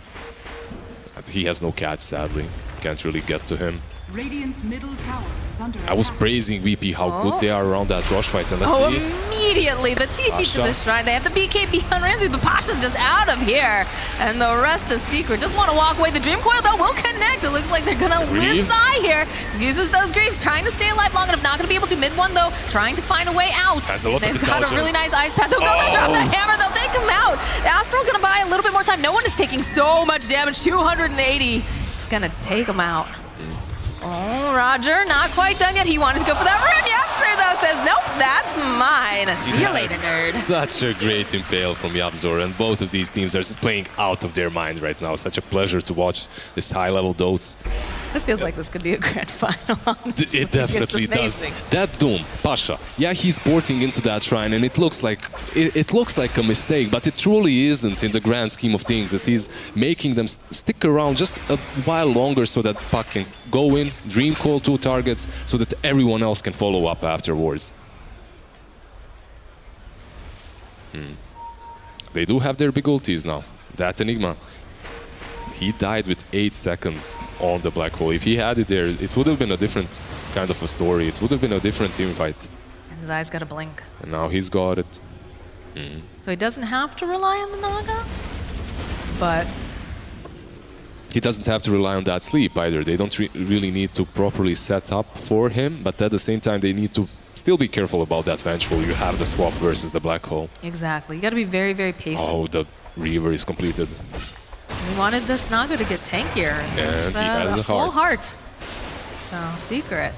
He has no catch, sadly. Can't really get to him. Radiant's middle tower is under attack. I was praising VP how good they are around that rush fight. And Oh, see, immediately the TP to the Pasha. shrine. They have the BKB on Ramsey, but Pasha's just out of here. And the rest is Secret. Just want to walk away. The Dream Coil, though, will connect. It looks like they're going to lose Greaves. Zai here. Uses those Greaves, trying to stay alive long enough. Not going to be able to. Mid one, though, trying to find a way out. Has a lot of They've got a intelligence. really nice ice path. They'll go, they'll drop the hammer. They'll take him out. Astral going to buy a little bit more time. No one is taking so much damage. 280. It's going to take him out. Oh, Roger, not quite done yet. He wanted to go for that rune. Yapzor, though, says, nope, that's mine. See you later, nerd. Such a great impale from Yapzor, and both of these teams are just playing out of their mind right now. Such a pleasure to watch this high-level dotes. This feels like this could be a grand final. honestly. It definitely It's does. amazing. That Doom, Pasha, yeah, he's porting into that shrine, and it looks like it looks like a mistake, but it truly isn't in the grand scheme of things, as he's making them stick around just a while longer so that Puck can go in, Dream Call 2 targets, so that everyone else can follow up afterwards. They do have their big ultis now. That Enigma. He died with 8 seconds on the black hole. If he had it there, it would have been a different kind of a story. It would have been a different team fight. And Zai's got to blink. And now he's got it. So he doesn't have to rely on the Naga, but He doesn't have to rely on that sleep either. They don't really need to properly set up for him, but at the same time, they need to still be careful about that vengeful. You have the swap versus the black hole. exactly. You got to be very, very patient. Oh, the Reaver is completed. We wanted this Naga to get tankier. And he has a a full heart. So, Secret.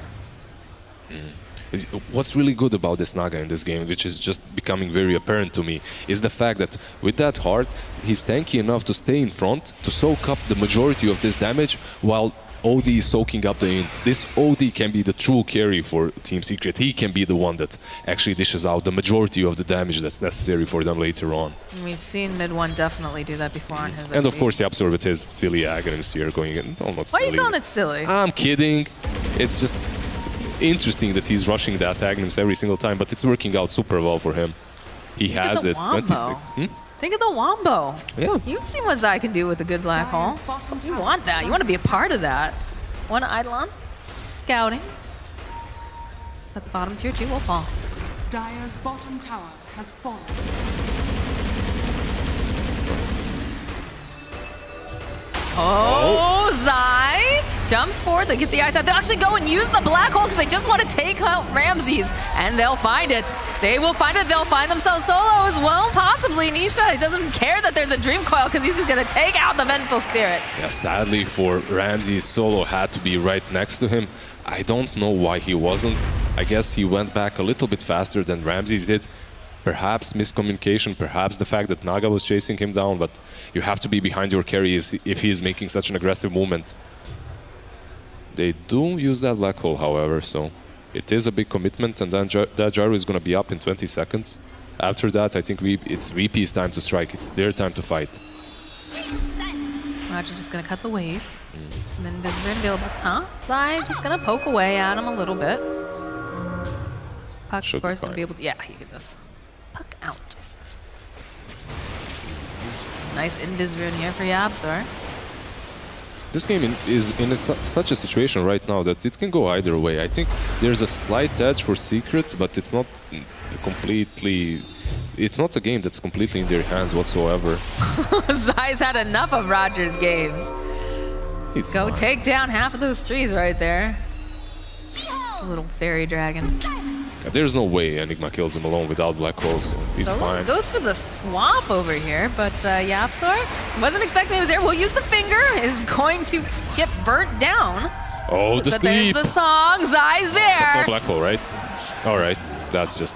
What's really good about this Naga in this game, which is just becoming very apparent to me, is the fact that with that heart, he's tanky enough to stay in front, to soak up the majority of this damage, while OD is soaking up the int. This OD can be the true carry for Team Secret. He can be the one that actually dishes out the majority of the damage that's necessary for them later on. And we've seen mid one definitely do that before on his And of OD. course, the Yapzor with his silly Aghanim's here going in. Oh, not Why are silly. you calling it silly? I'm kidding. It's just interesting that he's rushing that Aghanims every single time, but it's working out super well for him. He has the it. Wombo. 26. Think of the Wombo. Yeah. You've seen what Zai can do with a good black hole. You want that. You want to be a part of that. One Eidolon. Scouting. But the bottom tier 2 will fall. Dire's bottom tower has fallen. Oh, Zai jumps forward. They get the ice out. They'll actually go and use the black hole because they just want to take out Ramses. And they'll find it. They will find it. They'll find themselves solo as well. Possibly Nisha. He doesn't care that there's a Dream Coil because he's just going to take out the Vengeful Spirit. Yeah, sadly for Ramses, Solo had to be right next to him. I don't know why he wasn't. I guess he went back a little bit faster than Ramses did. Perhaps miscommunication, perhaps the fact that Naga was chasing him down, but you have to be behind your carry if he is making such an aggressive movement. They do use that black hole, however, so it is a big commitment, and then that gyro is going to be up in 20 seconds. After that, I think it's VP's time to strike. It's their time to fight. Roger just going to cut the wave. It's an Invisible available top. Zai just going to poke away at him a little bit. Puck, Should of course, be going to be able to... Yeah, he can just puck out. Nice Invisible here for Yapzor. This game is in such a situation right now that it can go either way. I think there's a slight edge for Secret, but it's not completely... It's not a game that's completely in their hands whatsoever. Zai's had enough of Roger's games. He's Go fine. take down half of those trees right there. It's a little fairy dragon. There's no way Enigma kills him alone without black holes, so he's Solo fine. goes for the swap over here, but Yapzor wasn't expecting he was there. We'll use the finger. Is going to get burnt down. Oh, the But there's sleep! the song. Zai's there. No black hole, right? Alright, that's just...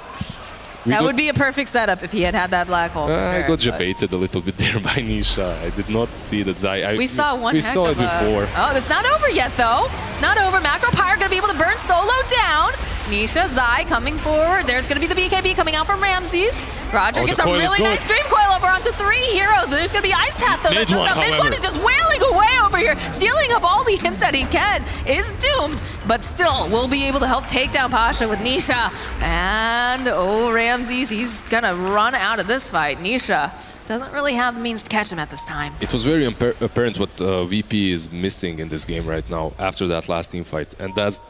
That would be a perfect setup if he had had that black hole. I for got sure, but debated a little bit there by Nisha. I did not see that Zai... We saw one We heck saw of it before. Oh, it's not over yet, though. Not over. Macro Pyre going to be able to burn Solo down. Nisha, Zai coming forward. There's going to be the BKB coming out from Ramses. Roger gets a really nice Dream Coil over onto 3 heroes. There's going to be Ice Path, though. Mid-1 is just wailing away over here, stealing up all the hint that he can. Is doomed, but still will be able to help take down Pasha with Nisha. And, oh, Ramses, he's going to run out of this fight. Nisha doesn't really have the means to catch him at this time. It was very apparent what VP is missing in this game right now after that last team fight, and that's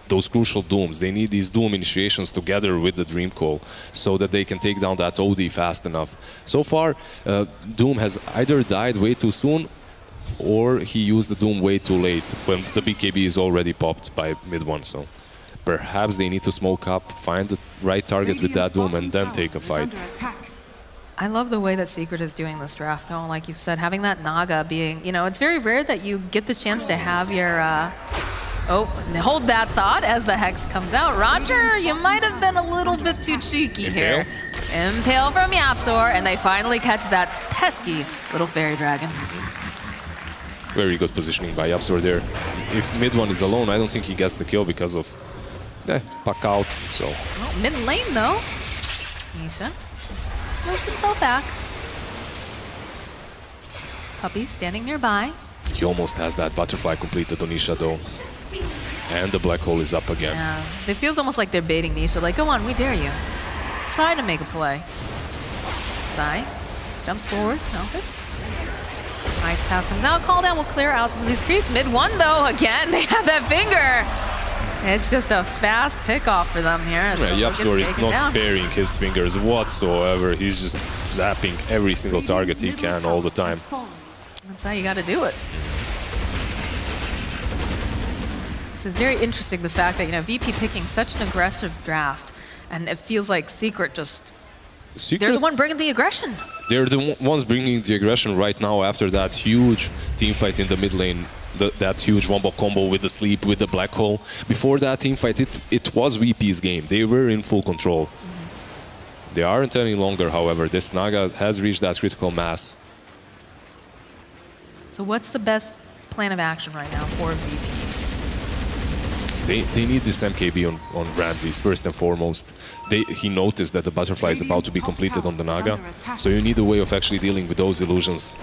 those crucial dooms. They need these doom initiations together with the Dream Coil so that they can take down that OD fast enough. So far, Doom has either died way too soon or he used the Doom way too late when the BKB is already popped by mid-1. So perhaps they need to smoke up, find the right target with that Doom and then take a fight. I love the way that Secret is doing this draft, though. Like you said, having that Naga being, you know, it's very rare that you get the chance to have your... Oh, hold that thought as the Hex comes out. Roger, you might have been a little bit too cheeky here. Impale from Yapzor, and they finally catch that pesky little fairy dragon. Very good positioning by Yapzor there. If mid-1 is alone, I don't think he gets the kill because of puck out, so... Oh, mid-lane, though. Nisha just moves himself back. Puppy standing nearby. He almost has that butterfly completed on Nisha, though. And the black hole is up again. Yeah, it feels almost like they're baiting Nisha. Like, go on, we dare you. Try to make a play. Zai jumps forward. No. Ice Path comes out. Call down will clear out some of these creeps. Mid-1, though, again, they have that finger. It's just a fast pick-off for them here. Yeah, Yapzor is not burying his fingers whatsoever. He's just zapping every single target he can all the time. That's how you got to do it. This is very interesting, the fact that, you know, VP picking such an aggressive draft, and it feels like Secret just... They're the one bringing the aggression. They're the ones bringing the aggression right now after that huge team fight in the mid lane. That huge wombo combo with the sleep, with the black hole. Before that team fight, it was VP's game. They were in full control. They aren't any longer, however. This Naga has reached that critical mass. So what's the best plan of action right now for VP? They need this MKB on Ramses, first and foremost. He noticed that the butterfly is about to be completed on the Naga, so you need a way of actually dealing with those illusions.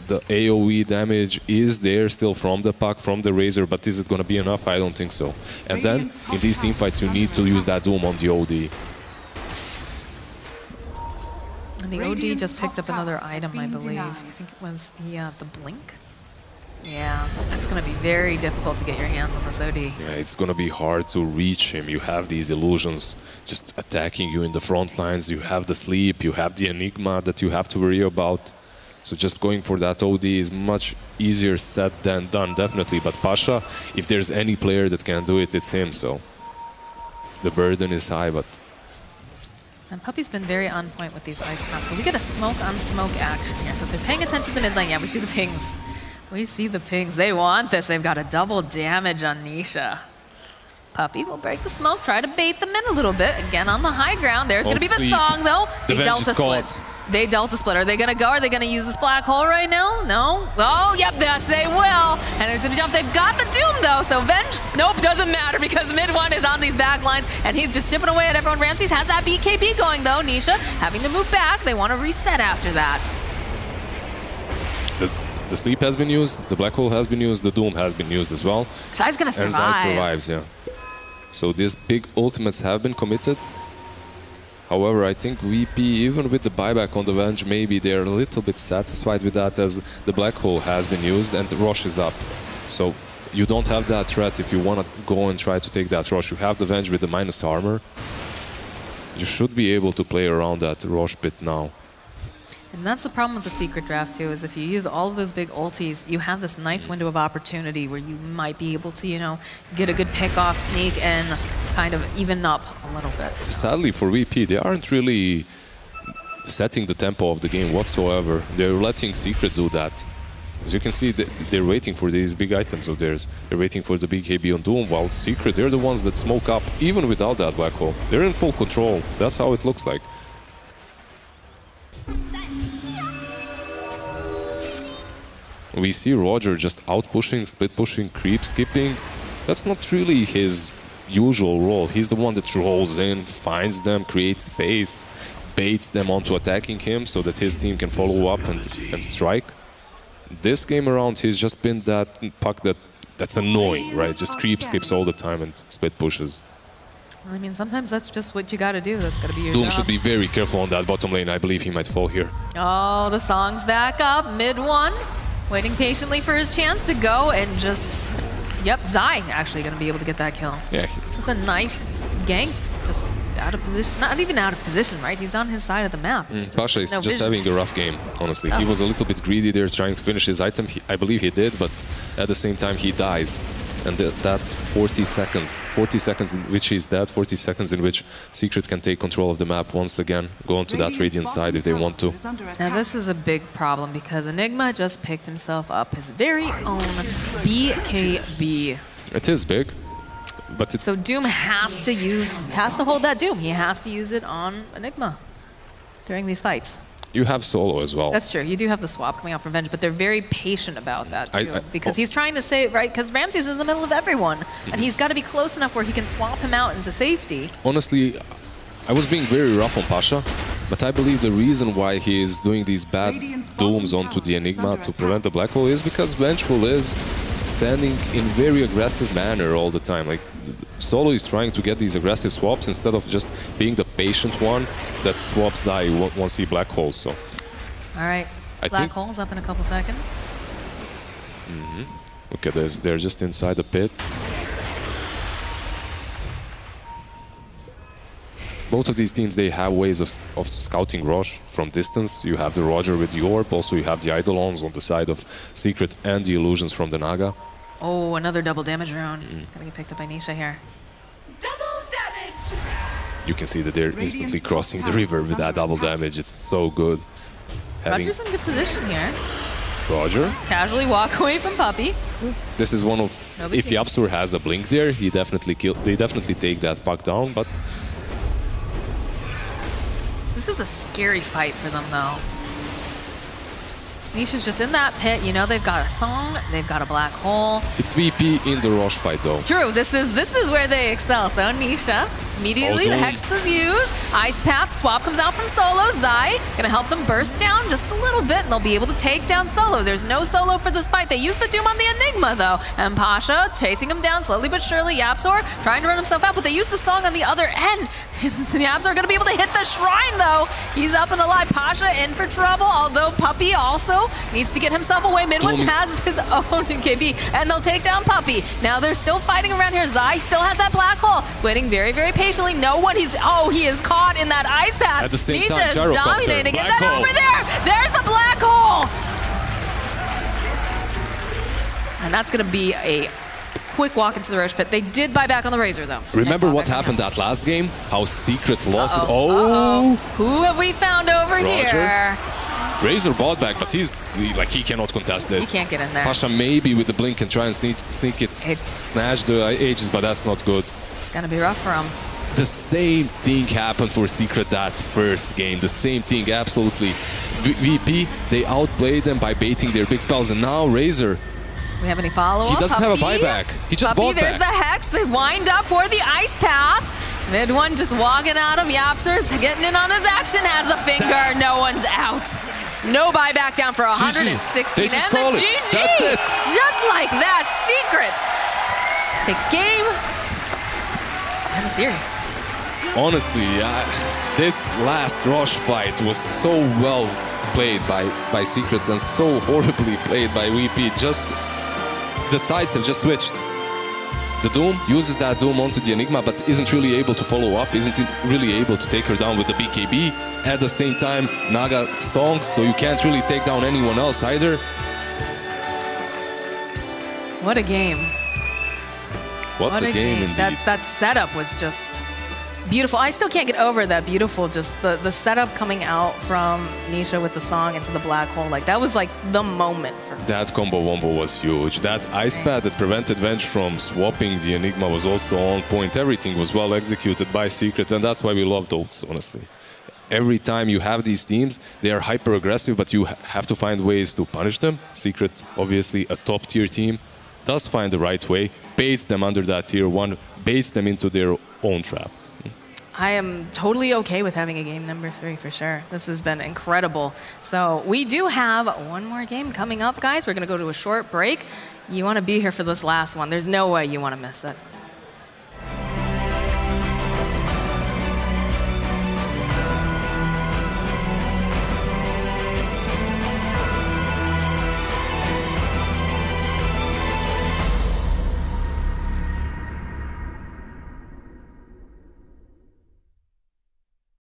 The AoE damage is there still from the puck, from the Razor, but is it going to be enough? I don't think so. And then, in these teamfights, you need to use that Doom on the OD. And the OD just picked up another item, I believe. I think it was the Blink. Yeah, it's going to be very difficult to get your hands on this OD. Yeah, it's going to be hard to reach him. You have these illusions just attacking you in the front lines. You have the sleep, you have the Enigma that you have to worry about. So just going for that OD is much easier said than done, definitely. But Pasha, if there's any player that can do it, it's him. So the burden is high, but... And Puppy's been very on point with these ice paths. But we get a smoke-on-smoke action here. So if they're paying attention to the mid lane, yeah, we see the pings. We see the pings. They want this. They've got a double damage on Nisha. Puppy will break the smoke, try to bait them in a little bit. Again, on the high ground. There's going to be the song, though. They Delta split. They Delta split. Are they going to go? Are they going to use this black hole right now? No? Oh, yep, yes, they will. And there's going to jump. They've got the Doom, though. So Vengeance, nope, doesn't matter because mid-1 is on these back lines. And he's just chipping away at everyone. Ramses has that BKB going, though. Nisha having to move back. They want to reset after that. The sleep has been used, the black hole has been used, the Doom has been used as well. Zai's gonna survive. And Zai survives, yeah. So these big ultimates have been committed. However, I think VP, even with the buyback on the Venge, maybe they're a little bit satisfied with that as the black hole has been used and the Rosh is up. So you don't have that threat if you want to go and try to take that Rosh. You have the Venge with the minus armor. You should be able to play around that Rosh bit now. And that's the problem with the Secret draft, too, is if you use all of those big ultis, you have this nice window of opportunity where you might be able to, you know, get a good pick-off sneak and kind of even up a little bit. Sadly for VP, they aren't really setting the tempo of the game whatsoever. They're letting Secret do that. As you can see, they're waiting for these big items of theirs. They're waiting for the BKB on Doom, while Secret, they're the ones that smoke up, even without that black hole. They're in full control. That's how it looks like. We see Roger just out-pushing, split-pushing, creep-skipping. That's not really his usual role. He's the one that rolls in, finds them, creates space, baits them onto attacking him so that his team can follow up and strike. This game around, he's just been that puck that's annoying, right? Just creeps, skips all the time and split pushes. I mean, sometimes that's just what you got to do. That's got to be your Doom job. should be very careful on that bottom lane. I believe he might fall here. Oh, the song's back up, mid one. Waiting patiently for his chance to go and just, yep, Zai actually going to be able to get that kill. Yeah. Just a nice gank, just out of position. Not even out of position, right? He's on his side of the map. Pasha is just having a rough game, honestly. Oh. He was a little bit greedy there trying to finish his item. I believe he did, but at the same time he dies. And that's 40 seconds. 40 seconds in which he's dead, 40 seconds in which Secret can take control of the map once again, go onto that Radiant side if they want to. Now this is a big problem because Enigma just picked himself up his very own BKB. It is big, but it's... So Doom has to hold that Doom. He has to use it on Enigma during these fights. You have solo as well. That's true. You do have the swap coming out from Revenge, but they're very patient about that too. Because he's trying to say, right, because Ramsey's in the middle of everyone, and he's got to be close enough where he can swap him out into safety. Honestly, I was being very rough on Pasha, but I believe the reason why he is doing these bad dooms onto the Enigma to prevent the black hole is because Vengeful is standing in very aggressive manner all the time. Like, Solo is trying to get these aggressive swaps instead of just being the patient one that swaps die once he black holes. So, all right, black hole's up in a couple seconds. Look at this, they're just inside the pit. Both of these teams, they have ways of scouting Roche from distance. You have the Roger with the Orb, also you have the Eidolons on the side of Secret and the Illusions from the Naga. Oh, another double damage rune. Gonna get picked up by Nisha here. Double damage! You can see that they're instantly crossing the river with that double damage. It's so good. Roger's in good position here. Roger. Casually walk away from Puppey. This is one of... If Yapsur has a blink there, they definitely take that puck down, but... This is a scary fight for them, though. Nisha's just in that pit. You know, they've got a song, they've got a black hole. It's VP in the Roche fight, though. True, this is where they excel. So Nisha, immediately the Hex is used. Ice Path, swap comes out from Solo. Zai, gonna help them burst down just a little bit, and they'll be able to take down Solo. There's no Solo for this fight. They used the Doom on the Enigma, though. And Pasha chasing him down slowly but surely. Yapsor trying to run himself out, but they used the song on the other end. Yapsor gonna be able to hit the shrine, though. He's up and alive. Pasha in for trouble, although Puppey also needs to get himself away. Midwin has his own KB, and they'll take down Puppey. Now they're still fighting around here. Zai still has that black hole, waiting very, very patiently. No one, he is caught in that ice path. At the same Nisha time, is dominating, and then over there, there's the black hole. And that's gonna be a quick walk into the Roche pit. They did buy back on the Razor, though. Remember what happened that last game? How Secret lost it. Who have we found over here? Razor bought back, but he cannot contest this. He can't get in there. Pasha maybe with the blink can try and sneak it, snatch the Aegis, but that's not good. It's gonna be rough for him. The same thing happened for Secret that first game. The same thing, absolutely. VP, they outplayed them by baiting their big spells, and now Razor. We have any follow-up? He doesn't have a buyback. He just bought there's back. the Hex. They wind up for the Ice Path. Mid one just walking at him. Yapster's getting in on his action, has the finger. No one's out. No buyback down for 116. And the GG. Just like that. Secret. Take game and the series. Honestly, this last Roche fight was so well played by Secret and so horribly played by VP. Just the sides have just switched. The Doom uses that Doom onto the Enigma, but isn't really able to follow up, isn't really able to take her down with the BKB. At the same time, Naga songs, so you can't really take down anyone else either. What a game. What a game indeed. That setup was just beautiful. I still can't get over that beautiful, just the setup coming out from Nisha with the song into the black hole. Like, that was like the moment for me. That combo wombo was huge. That ice pad that prevented Venge from swapping the Enigma was also on point. Everything was well executed by Secret, and that's why we love those, honestly. Every time you have these teams, they are hyper aggressive, but you have to find ways to punish them. Secret, obviously a top tier team, does find the right way, baits them under that tier 1, baits them into their own trap. I am totally okay with having a game number 3 for sure. This has been incredible. So we do have one more game coming up, guys. We're going to go to a short break. You want to be here for this last one. There's no way you want to miss it.